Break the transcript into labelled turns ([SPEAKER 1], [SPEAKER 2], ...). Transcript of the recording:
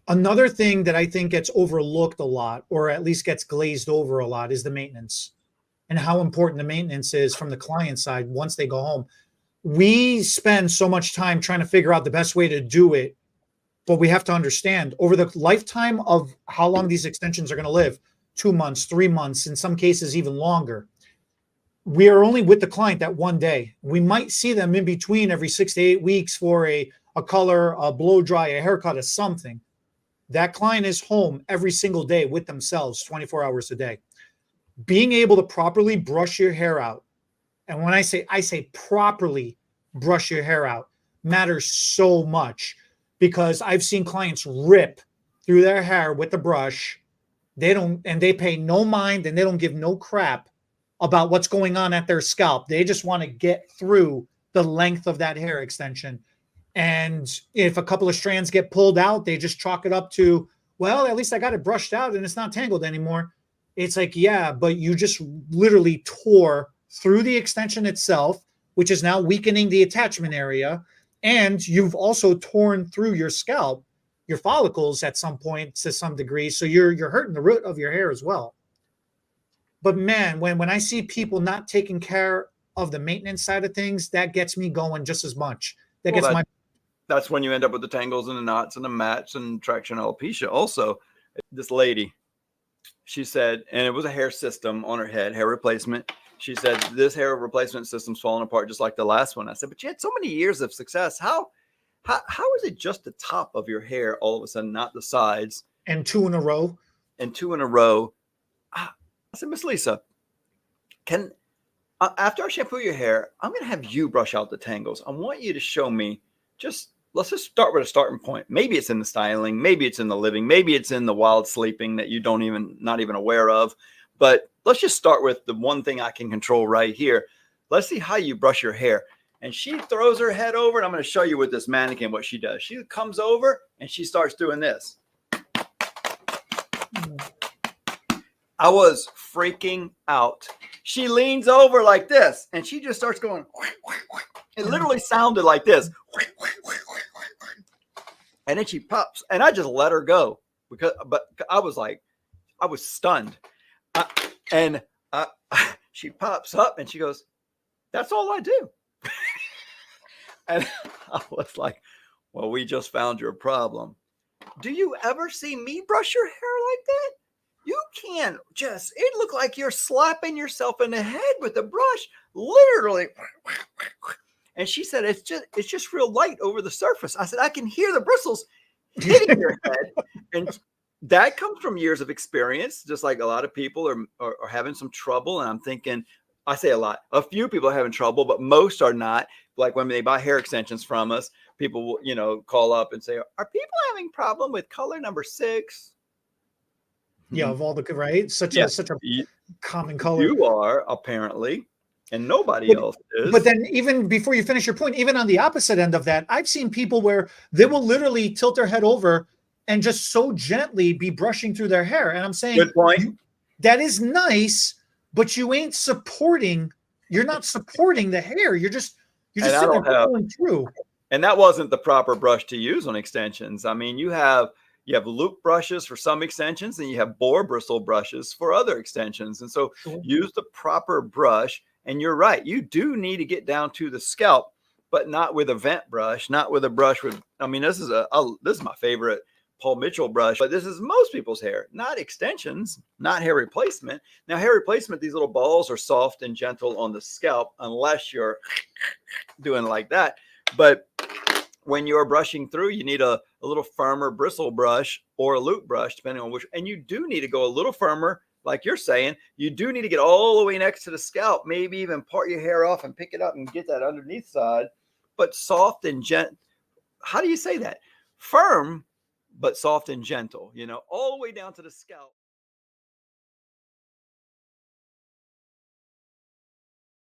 [SPEAKER 1] Another thing that I think gets overlooked a lot, or at least gets glazed over a lot, is the maintenance and how important the maintenance is from the client side once they go home. We spend so much time trying to figure out the best way to do it, but we have to understand over the lifetime of how long these extensions are going to live, 2 months, 3 months, in some cases, even longer. We are only with the client that one day. We might see them in between every 6 to 8 weeks for a color, a blow dry, a haircut, or something. That client is home every single day with themselves 24 hours a day. Being able to properly brush your hair out, and when I say properly brush your hair out, matters so much, because I've seen clients rip through their hair with the brush. They pay no mind, and they don't give no crap about what's going on at their scalp. They just want to get through the length of that hair extension. And if a couple of strands get pulled out, they just chalk it up to, well, at least I got it brushed out and it's not tangled anymore. It's like, yeah, but you just literally tore through the extension itself, which is now weakening the attachment area. And you've also torn through your scalp, your follicles at some point to some degree. So you're hurting the root of your hair as well. But man, when I see people not taking care of the maintenance side of things, that gets me going just as much.
[SPEAKER 2] That's when you end up with the tangles and the knots and the mats and traction alopecia. Also, this lady, she said, and it was a hair system on her head, hair replacement. She said, this hair replacement system's falling apart just like the last one. I said, but you had so many years of success. How is it just the top of your hair all of a sudden, not the sides?
[SPEAKER 1] And two in a row.
[SPEAKER 2] I said, Miss Lisa, after I shampoo your hair, I'm going to have you brush out the tangles. I want you to show me, let's just start with a starting point. Maybe it's in the styling, maybe it's in the living, maybe it's in the wild sleeping that you not even aware of. But let's just start with the one thing I can control right here. Let's see how you brush your hair. And she throws her head over, and I'm going to show you with this mannequin what she does. She comes over and she starts doing this. I was freaking out. She leans over like this, and she just starts going. It literally sounded like this. And then she pops, and I just let her go but I was stunned. She pops up and she goes, "That's all I do." And I was like, well, we just found your problem. Do you ever see me brush your hair like that? You can't it looked like you're slapping yourself in the head with a brush, literally. And she said, it's just real light over the surface. I said, I can hear the bristles hitting your head. And that comes from years of experience, just like a lot of people are having some trouble. And I'm thinking, I say a lot, a few people are having trouble, but most are not. Like when they buy hair extensions from us, people will, call up and say, are people having problem with color number 6?
[SPEAKER 1] Yeah, of all the right, such a common color.
[SPEAKER 2] You are apparently, and nobody else is.
[SPEAKER 1] But then, even before you finish your point, even on the opposite end of that, I've seen people where they will literally tilt their head over and just so gently be brushing through their hair. And I'm saying,
[SPEAKER 2] good point.
[SPEAKER 1] That is nice, but you ain't supporting. You're not supporting the hair. You're just sitting there going through.
[SPEAKER 2] And that wasn't the proper brush to use on extensions. I mean, you have loop brushes for some extensions, and you have boar bristle brushes for other extensions. And so use the proper brush. And you're right. You do need to get down to the scalp, but not with a vent brush, not with a brush with, this is my favorite Paul Mitchell brush, but this is most people's hair, not extensions, not hair replacement. Now, hair replacement, these little balls are soft and gentle on the scalp, unless you're doing like that. But when you're brushing through, you need a little firmer bristle brush or a loop brush, depending on which, and you do need to go a little firmer. Like you're saying, you do need to get all the way next to the scalp, maybe even part your hair off and pick it up and get that underneath side, but soft and gentle. How do you say that? Firm, but soft and gentle, all the way down to the scalp.